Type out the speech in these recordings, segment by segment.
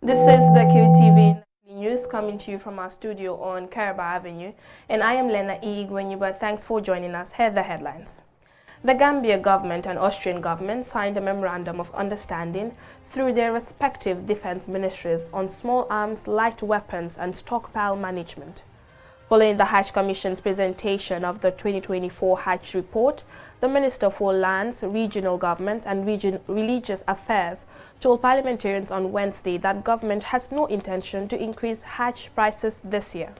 This is the QTV news coming to you from our studio on Caraba Avenue, and I am Lena Igwenyuba. Thanks for joining us. Here are the headlines. The Gambia government and Austrian government signed a memorandum of understanding through their respective defense ministries on small arms, light weapons and stockpile management. Following the Hajj Commission's presentation of the 2024 Hajj report, the Minister for Lands, Regional Governments and Religious Affairs told parliamentarians on Wednesday that government has no intention to increase Hajj prices this year.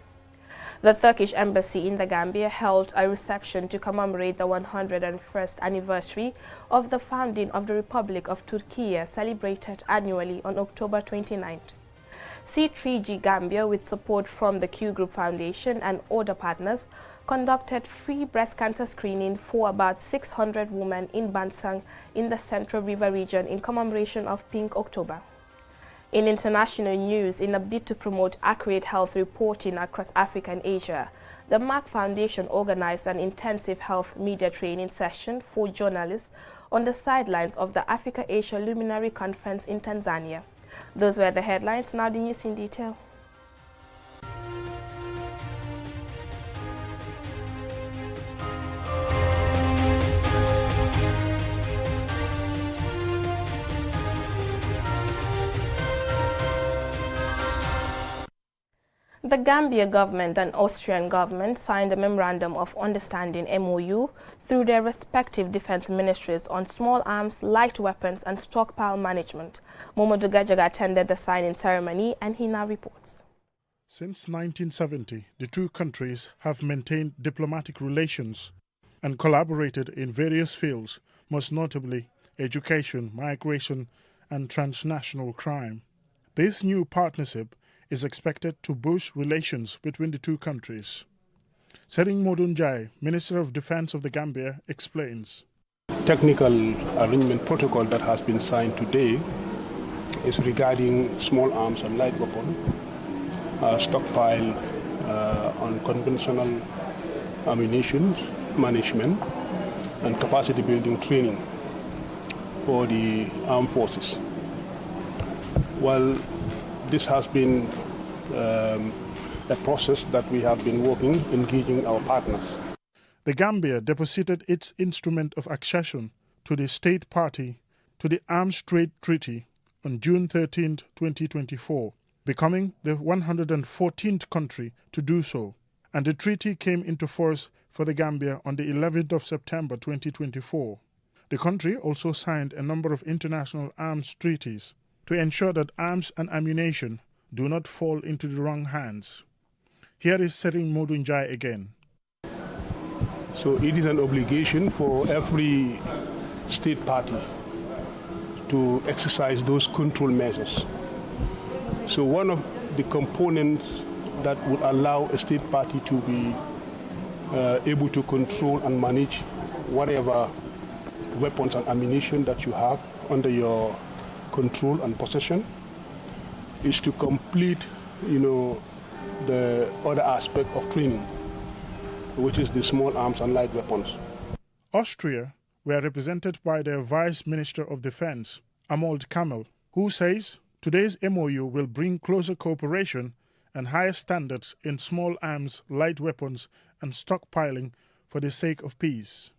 The Turkish Embassy in the Gambia held a reception to commemorate the 101st anniversary of the founding of the Republic of Turkey, celebrated annually on October 29th. C3G Gambia, with support from the Q Group Foundation and other partners, conducted free breast cancer screening for about 600 women in Bansang in the Central River region in commemoration of Pink October. In international news, in a bid to promote accurate health reporting across Africa and Asia, the Mark Foundation organized an intensive health media training session for journalists on the sidelines of the Africa-Asia Luminary Conference in Tanzania. Those were the headlines. Now the news in detail. The Gambia government and Austrian government signed a memorandum of understanding MOU through their respective defense ministries on small arms, light weapons and stockpile management. Momodu Gajaga attended the signing ceremony and he now reports. Since 1970, the two countries have maintained diplomatic relations and collaborated in various fields, most notably education, migration and transnational crime. This new partnership is expected to boost relations between the two countries. Sering Modunjai, Minister of Defense of the Gambia, explains. Technical arrangement protocol that has been signed today is regarding small arms and light weapons, stockpile on conventional ammunition management and capacity building training for the armed forces. Well, this has been a process that we have been working, engaging our partners. The Gambia deposited its instrument of accession to the state party to the Arms Trade Treaty on June 13, 2024, becoming the 114th country to do so. And the treaty came into force for the Gambia on the 11th of September 2024. The country also signed a number of international arms treaties to ensure that arms and ammunition do not fall into the wrong hands. Here is Sering Modunjai again. So it is an obligation for every state party to exercise those control measures. So one of the components that would allow a state party to be able to control and manage whatever weapons and ammunition that you have under your control and possession is to complete, the other aspect of training, which is the small arms and light weapons. Austria were represented by their Vice Minister of Defense, Amold Kamel, who says today's MOU will bring closer cooperation and higher standards in small arms, light weapons and stockpiling for the sake of peace.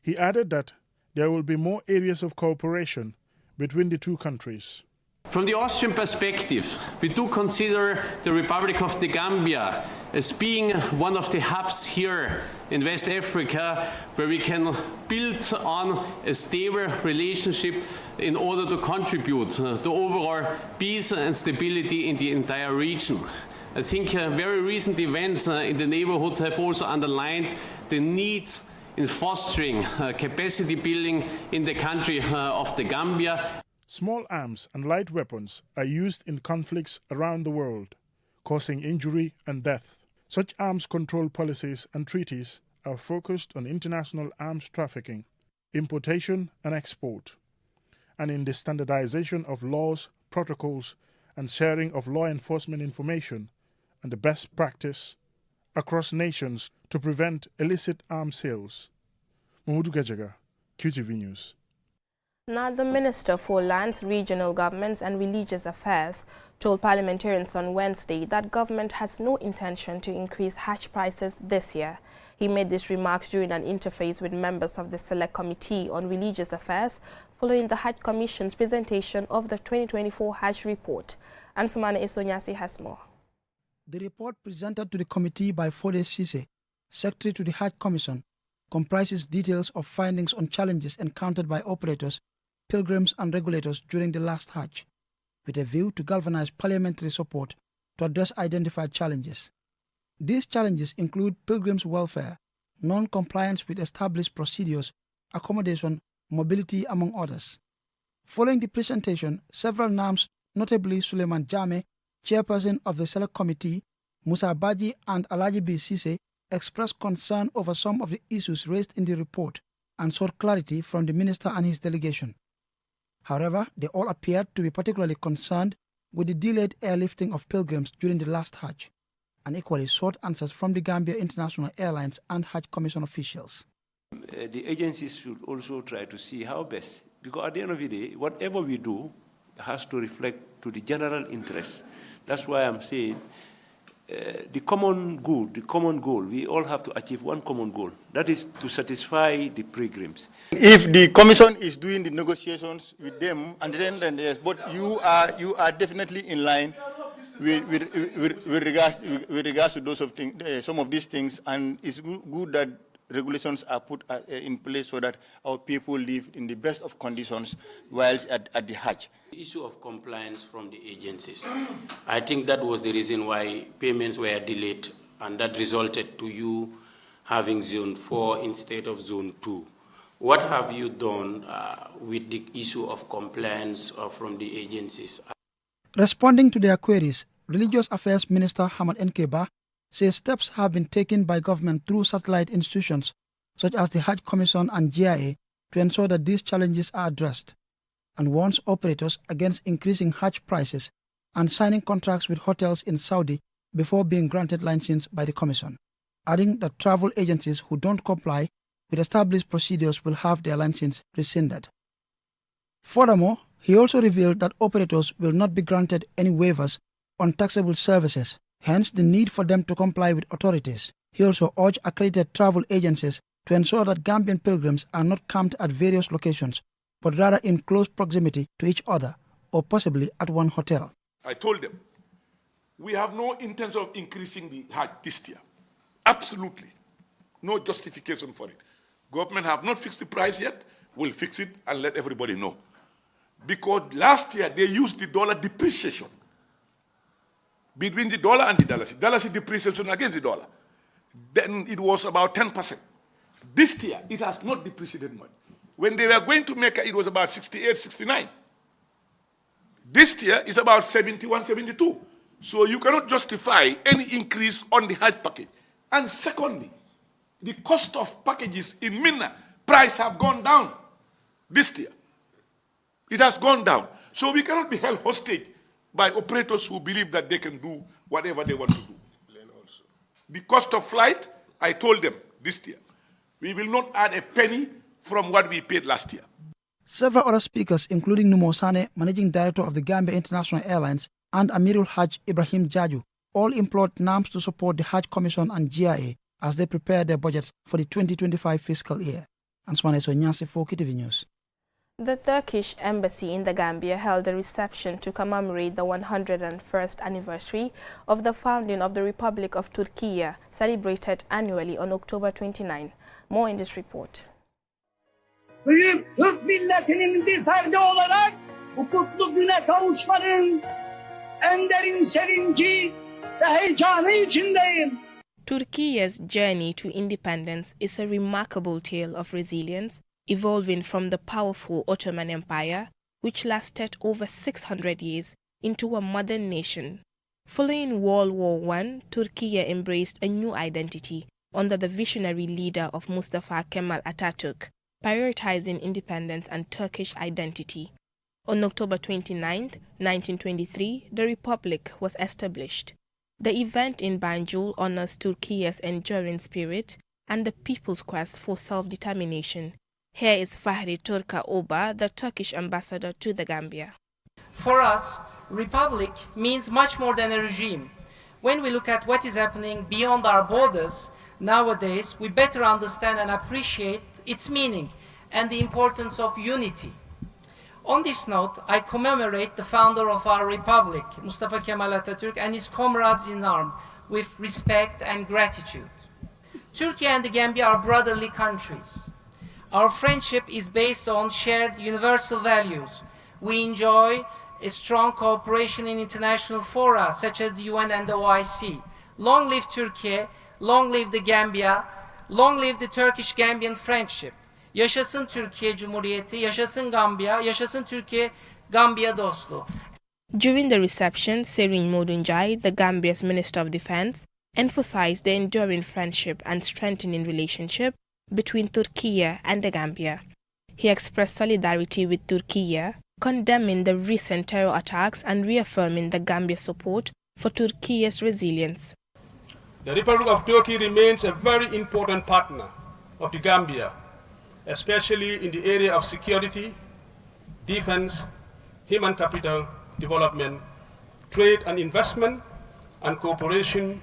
He added that there will be more areas of cooperation between the two countries. From the Austrian perspective, we do consider the Republic of the Gambia as being one of the hubs here in West Africa where we can build on a stable relationship in order to contribute to overall peace and stability in the entire region. I think very recent events in the neighborhood have also underlined the need in fostering capacity building in the country of the Gambia. Small arms and light weapons are used in conflicts around the world, causing injury and death. Such arms control policies and treaties are focused on international arms trafficking, importation and export, and in the standardization of laws, protocols, and sharing of law enforcement information and the best practice across nations to prevent illicit arms sales. Momodu Gajaga, QTV News. Now, the Minister for Lands, Regional Governments and Religious Affairs told parliamentarians on Wednesday that government has no intention to increase Hajj prices this year. He made these remarks during an interface with members of the Select Committee on Religious Affairs following the Hajj Commission's presentation of the 2024 Hajj report. Ansumana Isonyasi has more. The report presented to the committee by Fode Sise, Secretary to the Hajj Commission, comprises details of findings on challenges encountered by operators, pilgrims and regulators during the last Hajj, with a view to galvanize parliamentary support to address identified challenges. These challenges include pilgrims' welfare, non-compliance with established procedures, accommodation, mobility, among others. Following the presentation, several names, notably Suleiman Jame, chairperson of the Select Committee, Musa Baji and Alaji B. Sise, expressed concern over some of the issues raised in the report and sought clarity from the minister and his delegation. However, they all appeared to be particularly concerned with the delayed airlifting of pilgrims during the last Hajj, and equally sought answers from the Gambia International Airlines and Hajj Commission officials. The agencies should also try to see how best, because at the end of the day, whatever we do has to reflect to the general interest. That's why I'm saying the common good, the common goal, we all have to achieve one common goal. That is to satisfy the pilgrims. If the commission is doing the negotiations with them, and then yes, but you are definitely in line with regards to those of some of these things, and it's good that regulations are put in place so that our people live in the best of conditions whilst at the Hajj. The issue of compliance from the agencies. I think that was the reason why payments were delayed, and that resulted to you having Zone 4 instead of Zone 2. What have you done with the issue of compliance from the agencies? Responding to their queries, Religious Affairs Minister Hamad Nkeba says steps have been taken by government through satellite institutions such as the Hajj Commission and GIA to ensure that these challenges are addressed, and warns operators against increasing Hajj prices and signing contracts with hotels in Saudi before being granted license by the Commission, adding that travel agencies who don't comply with established procedures will have their license rescinded. Furthermore, he also revealed that operators will not be granted any waivers on taxable services, hence the need for them to comply with authorities. He also urged accredited travel agencies to ensure that Gambian pilgrims are not camped at various locations, but rather in close proximity to each other, or possibly at one hotel. I told them, we have no intention of increasing the Hajj this year. Absolutely. No justification for it. Government have not fixed the price yet. We'll fix it and let everybody know. Because last year they used the dollar depreciation between the dollar and the dalasi depreciation against the dollar. Then it was about 10%. This year, it has not depreciated much. When they were going to Mecca, it was about 68, 69. This year, it's about 71, 72. So you cannot justify any increase on the Hajj package. And secondly, the cost of packages in Mina, price have gone down this year. It has gone down. So we cannot be held hostage by operators who believe that they can do whatever they want to do. The cost of flight, I told them this year, we will not add a penny from what we paid last year. Several other speakers, including Numo Sane, Managing Director of the Gambia International Airlines, and Amirul Hajj Ibrahim Jaju, all implored NAMS to support the Hajj Commission and GIA as they prepare their budgets for the 2025 fiscal year. Answane Sonyasi for KTV News. The Turkish Embassy in the Gambia held a reception to commemorate the 101st anniversary of the founding of the Republic of Turkey, celebrated annually on October 29. More in this report. Büyük Türk milletinin bir ferdi olarak bu kutlu güne kavuşmanın en derin sevinci ve heyecanı içindeyim. Turkey's journey to independence is a remarkable tale of resilience, evolving from the powerful Ottoman Empire, which lasted over 600 years, into a modern nation. Following World War I, Turkey embraced a new identity under the visionary leader of Mustafa Kemal Atatürk, prioritizing independence and Turkish identity. On October 29, 1923, the Republic was established. The event in Banjul honors Turkey's enduring spirit and the people's quest for self-determination, Here is Fahri Turka Oba, the Turkish ambassador to the Gambia. For us, republic means much more than a regime. When we look at what is happening beyond our borders, nowadays we better understand and appreciate its meaning and the importance of unity. On this note, I commemorate the founder of our republic, Mustafa Kemal Atatürk, and his comrades in arms with respect and gratitude. Turkey and the Gambia are brotherly countries. Our friendship is based on shared universal values. We enjoy a strong cooperation in international fora such as the UN and the OIC. Long live Turkey, long live the Gambia, long live the Turkish-Gambian friendship. Yaşasın Türkiye Cumhuriyeti, yaşasın Gambia, yaşasın Türkiye, Gambia dostluğu. During the reception, Serin Modunjai, the Gambia's Minister of Defense, emphasized the enduring friendship and strengthening relationship between Turkey and the Gambia. He expressed solidarity with Turkey, condemning the recent terror attacks and reaffirming the Gambia's support for Turkey's resilience. The Republic of Turkey remains a very important partner of the Gambia, especially in the area of security, defense, human capital development, trade and investment, and cooperation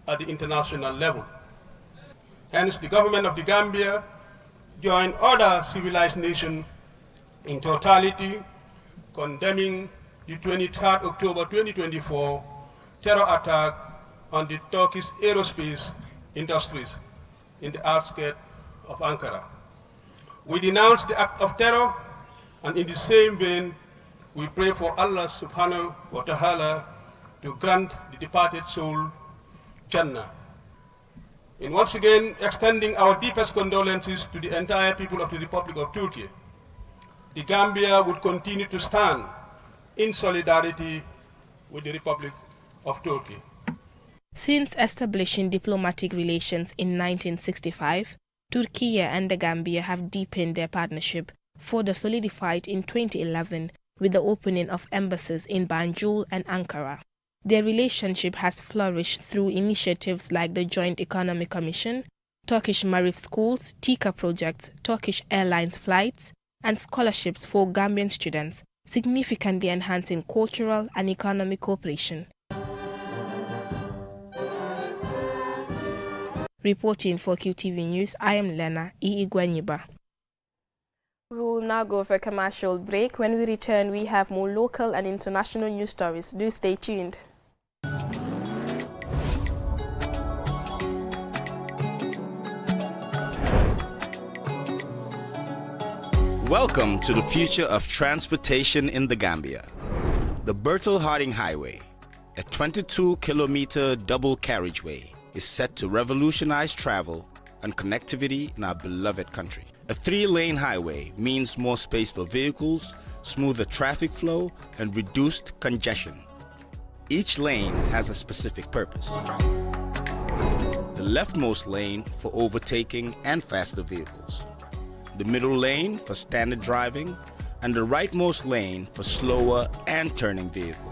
at the international level. Hence, the government of the Gambia joined other civilized nations in totality condemning the 23rd October 2024 terror attack on the Turkish aerospace industries in the outskirts of Ankara. We denounce the act of terror, and in the same vein, we pray for Allah subhanahu wa ta'ala to grant the departed soul Jannah. In once again extending our deepest condolences to the entire people of the Republic of Turkey, the Gambia would continue to stand in solidarity with the Republic of Turkey. Since establishing diplomatic relations in 1965, Turkey and the Gambia have deepened their partnership, further solidified in 2011 with the opening of embassies in Banjul and Ankara. Their relationship has flourished through initiatives like the Joint Economic Commission, Turkish Marif Schools, TICA projects, Turkish Airlines flights, and scholarships for Gambian students, significantly enhancing cultural and economic cooperation. Reporting for QTV News, I am Lena Iigwanyiba. We will now go for a commercial break. When we return, we have more local and international news stories. Do stay tuned. Welcome to the future of transportation in the Gambia. The Bertel-Harding Highway, a 22-kilometer double carriageway, is set to revolutionize travel and connectivity in our beloved country. A 3-lane highway means more space for vehicles, smoother traffic flow, and reduced congestion. Each lane has a specific purpose. The leftmost lane for overtaking and faster vehicles, the middle lane for standard driving, and the rightmost lane for slower and turning vehicles.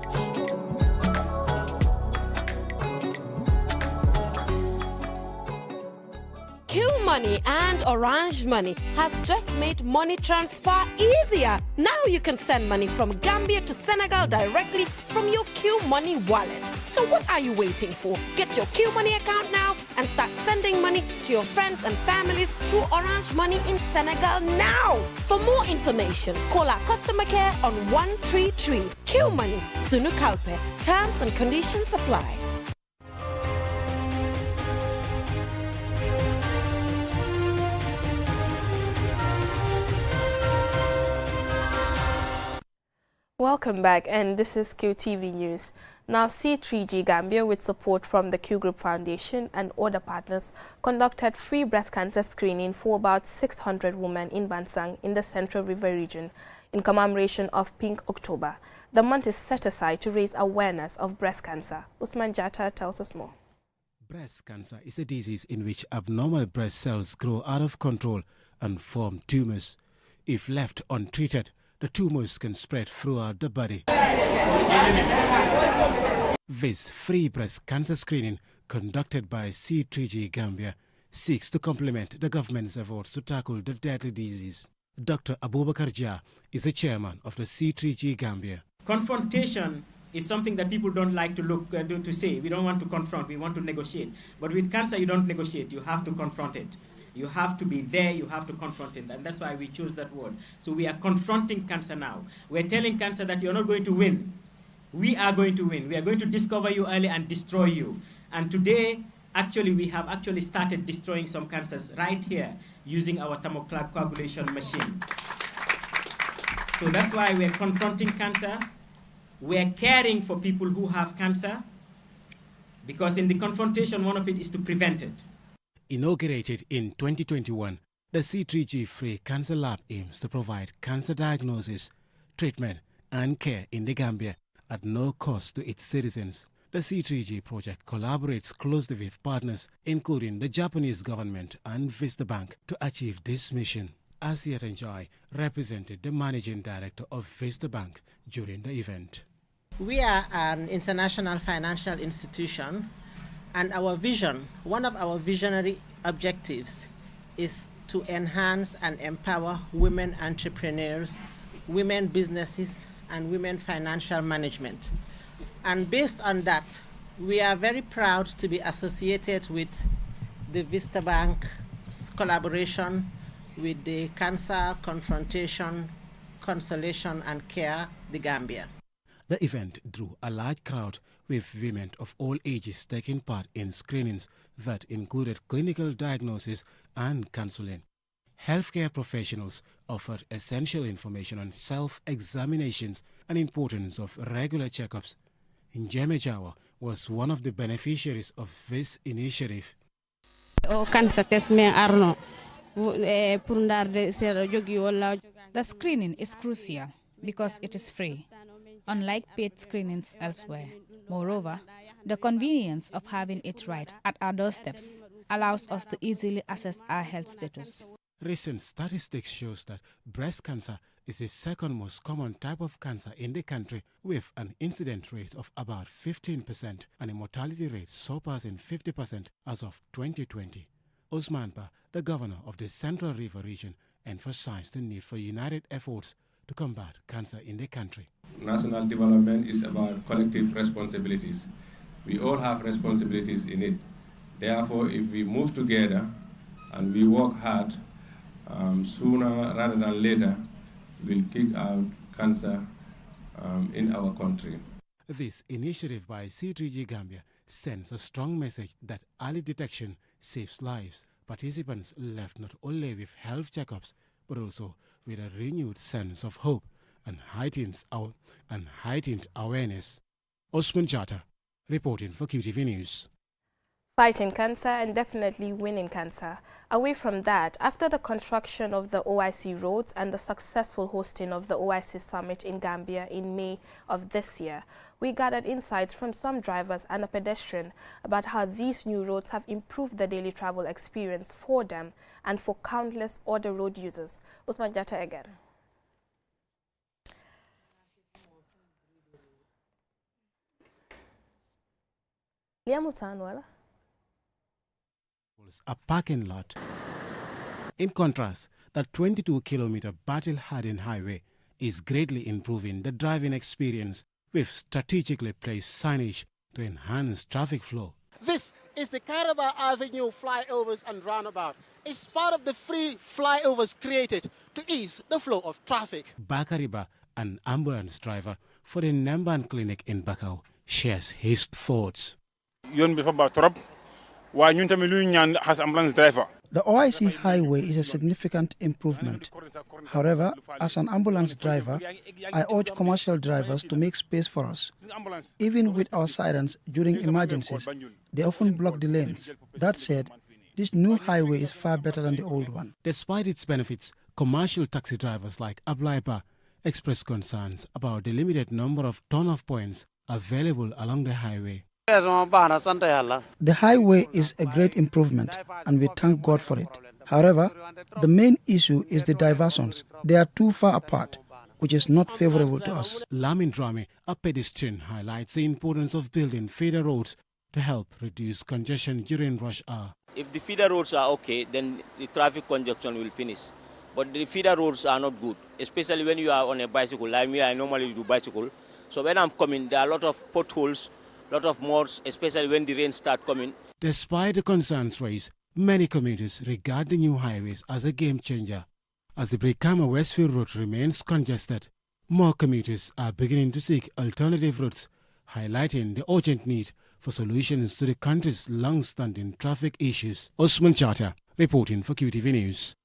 Q Money and Orange Money has just made money transfer easier. Now you can send money from Gambia to Senegal directly from your Q Money wallet. So what are you waiting for? Get your Q Money account now and start sending money to your friends and families through Orange Money in Senegal now. For more information, call our customer care on 133. Q Money, Sunu Kalpe. Terms and conditions apply. Welcome back, and this is QTV News. Now, C3G Gambia, with support from the Q Group Foundation and other partners, conducted free breast cancer screening for about 600 women in Bansang in the Central River region in commemoration of Pink October. The month is set aside to raise awareness of breast cancer. Usman Jata tells us more. Breast cancer is a disease in which abnormal breast cells grow out of control and form tumors. If left untreated, the tumors can spread throughout the body. This free breast cancer screening conducted by C3G Gambia seeks to complement the government's efforts to tackle the deadly disease. Dr. Abubakar Jah is the chairman of the C3G Gambia. Confrontation is something that people don't like to say. We don't want to confront, we want to negotiate. But with cancer, you don't negotiate, you have to confront it. You have to be there, you have to confront it, and that's why we chose that word. So we are confronting cancer now. We're telling cancer that you're not going to win. We are going to win. We are going to discover you early and destroy you. And today, actually, we have actually started destroying some cancers right here using our thermocoagulation machine. So that's why we're confronting cancer. We're caring for people who have cancer, because in the confrontation, one of it is to prevent it. Inaugurated in 2021, the C3G Free Cancer Lab aims to provide cancer diagnosis, treatment, and care in the Gambia at no cost to its citizens. The C3G project collaborates closely with partners, including the Japanese government and Vista Bank, to achieve this mission. Asiat Njai represented the managing director of Vista Bank during the event. We are an international financial institution, and our vision, one of our visionary objectives, is to enhance and empower women entrepreneurs, women businesses, and women financial management. And based on that, we are very proud to be associated with the Vista Bank's collaboration with the Cancer Confrontation, Consolation and Care, the Gambia. The event drew a large crowd, with women of all ages taking part in screenings that included clinical diagnosis and counseling. Healthcare professionals offered essential information on self-examinations and importance of regular checkups. Njeme Jawa was one of the beneficiaries of this initiative. The screening is crucial because it is free, unlike paid screenings elsewhere. Moreover, the convenience of having it right at our doorsteps allows us to easily assess our health status. Recent statistics shows that breast cancer is the second most common type of cancer in the country, with an incidence rate of about 15% and a mortality rate surpassing 50% as of 2020. Osman Ba, the governor of the Central River region, emphasized the need for united efforts to combat cancer in the country. National development is about collective responsibilities. We all have responsibilities in it. Therefore, if we move together and we work hard, sooner rather than later, we'll kick out cancer in our country. This initiative by C3G Gambia sends a strong message that early detection saves lives. Participants left not only with health checkups, but also with a renewed sense of hope and heightened awareness. Osman Jata, reporting for QTV News. Fighting cancer and definitely winning cancer. Away from that, after the construction of the OIC roads and the successful hosting of the OIC Summit in Gambia in May of this year, we gathered insights from some drivers and a pedestrian about how these new roads have improved the daily travel experience for them and for countless other road users. Usman Jata again. A parking lot. In contrast, the 22-kilometer battle-hardened highway is greatly improving the driving experience with strategically placed signage to enhance traffic flow. This is the Caraba Avenue flyovers and roundabout. It's part of the free flyovers created to ease the flow of traffic. Bakariba, an ambulance driver for the Namban Clinic in Bakau, shares his thoughts. The OIC Highway is a significant improvement. However, as an ambulance driver, I urge commercial drivers to make space for us. Even with our sirens during emergencies, they often block the lanes. That said, this new highway is far better than the old one. Despite its benefits, commercial taxi drivers like Ablaiba express concerns about the limited number of turn-off points available along the highway. The highway is a great improvement, and we thank God for it. However, the main issue is the diversions. They are too far apart, which is not favorable to us. Lamin Drame, a pedestrian, highlights the importance of building feeder roads to help reduce congestion during rush hour. If the feeder roads are okay, then the traffic congestion will finish. But the feeder roads are not good, especially when you are on a bicycle. Like me, I normally do bicycle. So when I'm coming, there are a lot of potholes, a lot of mods, especially when the rain start coming. Despite the concerns raised, many commuters regard the new highways as a game changer. As the Brikama-Westfield route remains congested, more commuters are beginning to seek alternative routes, highlighting the urgent need for solutions to the country's long-standing traffic issues. Osman Chata, reporting for QTV News.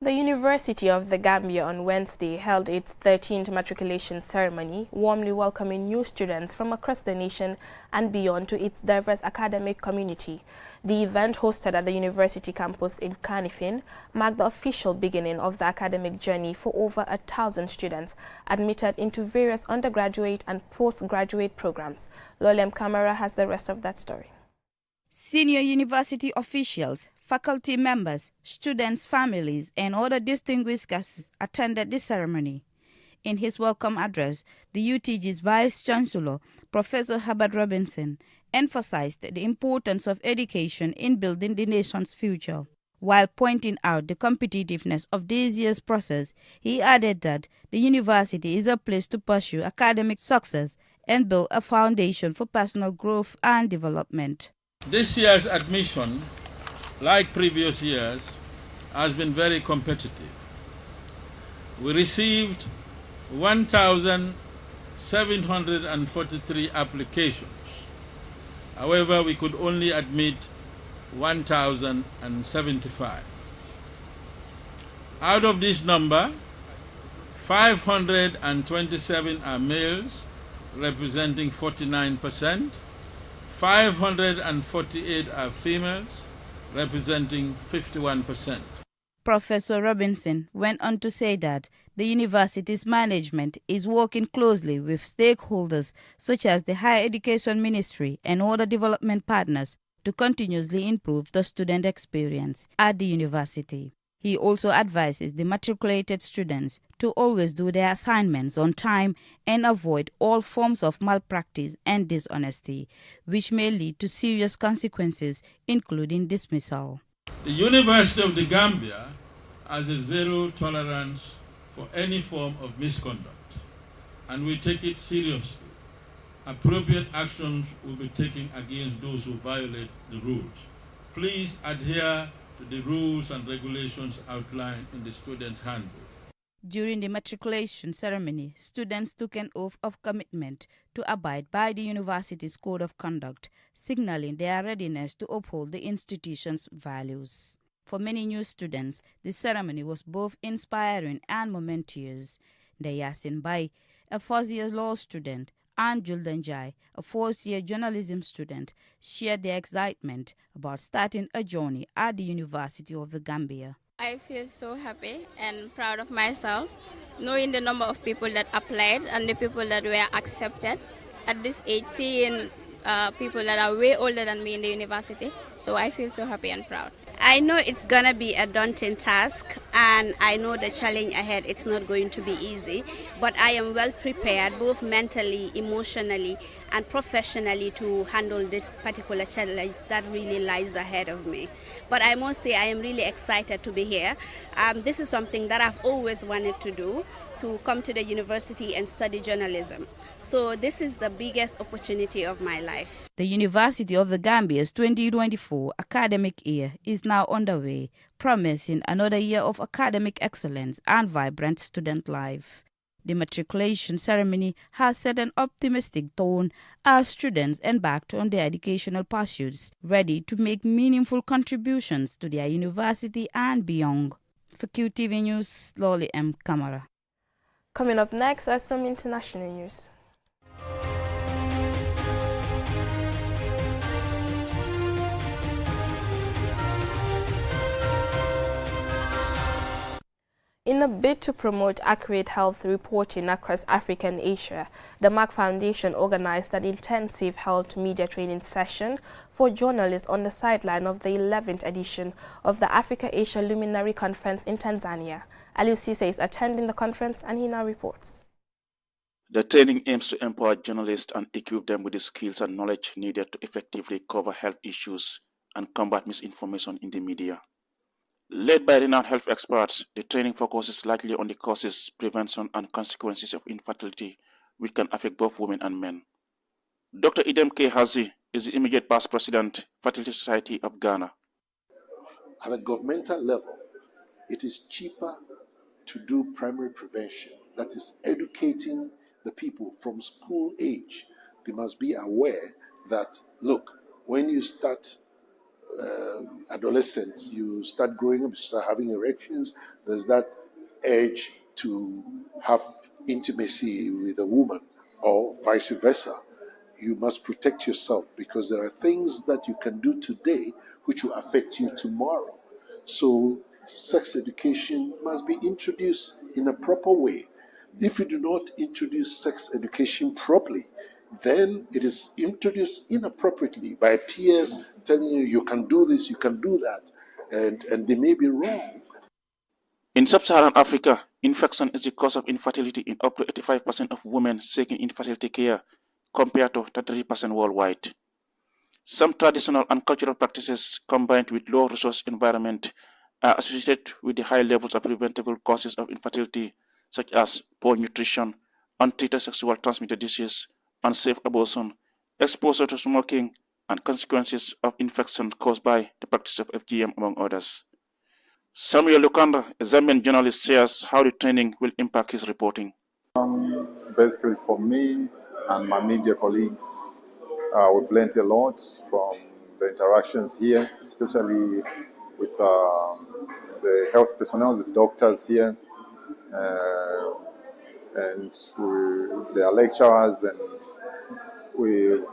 The University of the Gambia on Wednesday held its 13th matriculation ceremony, warmly welcoming new students from across the nation and beyond to its diverse academic community. The event, hosted at the university campus in Kanifing, marked the official beginning of the academic journey for over 1,000 students admitted into various undergraduate and postgraduate programs. Lolem Kamara has the rest of that story. Senior university officials, faculty members, students' families, and other distinguished guests attended the ceremony. In his welcome address, the UTG's Vice Chancellor, Professor Herbert Robinson, emphasized the importance of education in building the nation's future. While pointing out the competitiveness of this year's process, he added that the university is a place to pursue academic success and build a foundation for personal growth and development. This year's admission, like previous years, has been very competitive. We received 1,743 applications. However, we could only admit 1,075. Out of this number, 527 are males, representing 49%. 548 are females, representing 51%. Professor Robinson went on to say that the university's management is working closely with stakeholders such as the Higher Education Ministry and other development partners to continuously improve the student experience at the university. He also advises the matriculated students to always do their assignments on time and avoid all forms of malpractice and dishonesty, which may lead to serious consequences, including dismissal. The University of the Gambia has a zero tolerance for any form of misconduct, and we take it seriously. Appropriate actions will be taken against those who violate the rules. Please adhere to the rules and regulations outlined in the student's handbook. During the matriculation ceremony, students took an oath of commitment to abide by the university's code of conduct, signaling their readiness to uphold the institution's values. For many new students, the ceremony was both inspiring and momentous. Dayasin Bai, a first-year law student, and Juldan Jai, a fourth-year journalism student, shared their excitement about starting a journey at the University of the Gambia. I feel so happy and proud of myself, knowing the number of people that applied and the people that were accepted. At this age, seeing people that are way older than me in the university, so I feel so happy and proud. I know it's going to be a daunting task, and I know the challenge ahead, it's not going to be easy, but I am well prepared both mentally, emotionally, and professionally to handle this particular challenge that really lies ahead of me. But I must say I am really excited to be here. This is something that I've always wanted to do, to come to the university and study journalism. So this is the biggest opportunity of my life. The University of the Gambia's 2024 academic year is now underway, promising another year of academic excellence and vibrant student life. The matriculation ceremony has set an optimistic tone as students embarked on their educational pursuits, ready to make meaningful contributions to their university and beyond. For QTV News, Lolly M. Kamara. Coming up next are some international news. In a bid to promote accurate health reporting across Africa and Asia, the Mark Foundation organized an intensive health media training session for journalists on the sideline of the 11th edition of the Africa-Asia Luminary Conference in Tanzania. Aliu Cisse is attending the conference and he now reports. The training aims to empower journalists and equip them with the skills and knowledge needed to effectively cover health issues and combat misinformation in the media. Led by renowned health experts, the training focuses largely on the causes, prevention, and consequences of infertility, which can affect both women and men. Dr. Idem K. Hazi is the immediate past president, Fertility Society of Ghana. At a governmental level, it is cheaper to do primary prevention, that is educating the people from school age. They must be aware that, look, when you start adolescent, you start growing up, you start having erections, there's that urge to have intimacy with a woman or vice versa. You must protect yourself because there are things that you can do today which will affect you tomorrow. So sex education must be introduced in a proper way. If you do not introduce sex education properly, then it is introduced inappropriately by peers telling you you can do this, you can do that, and they may be wrong. In sub-Saharan Africa, infection is the cause of infertility in up to 85% of women seeking infertility care, compared to 33% worldwide. Some traditional and cultural practices combined with low-resource environment are associated with the high levels of preventable causes of infertility, such as poor nutrition, untreated sexual transmitted disease, unsafe abortion, exposure to smoking, and consequences of infection caused by the practice of FGM, among others. Samuel Lukanda, a Zambian journalist, shares how the training will impact his reporting. Basically, for me and my media colleagues, we've learned a lot from the interactions here, especially with the health personnel, the doctors here, and their lecturers, and we've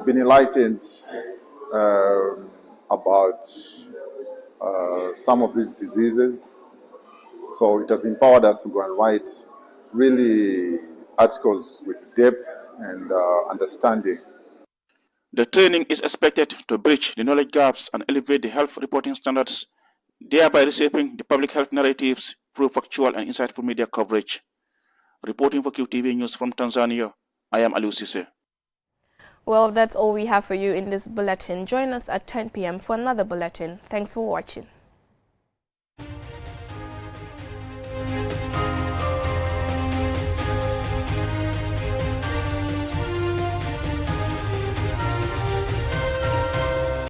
been enlightened about some of these diseases. So it has empowered us to go and write really articles with depth and understanding. The training is expected to bridge the knowledge gaps and elevate the health reporting standards, thereby reshaping the public health narratives through factual and insightful media coverage. Reporting for QTV News from Tanzania, I am Aliu Sise. Well, that's all we have for you in this bulletin. Join us at 10 p.m. for another bulletin. Thanks for watching.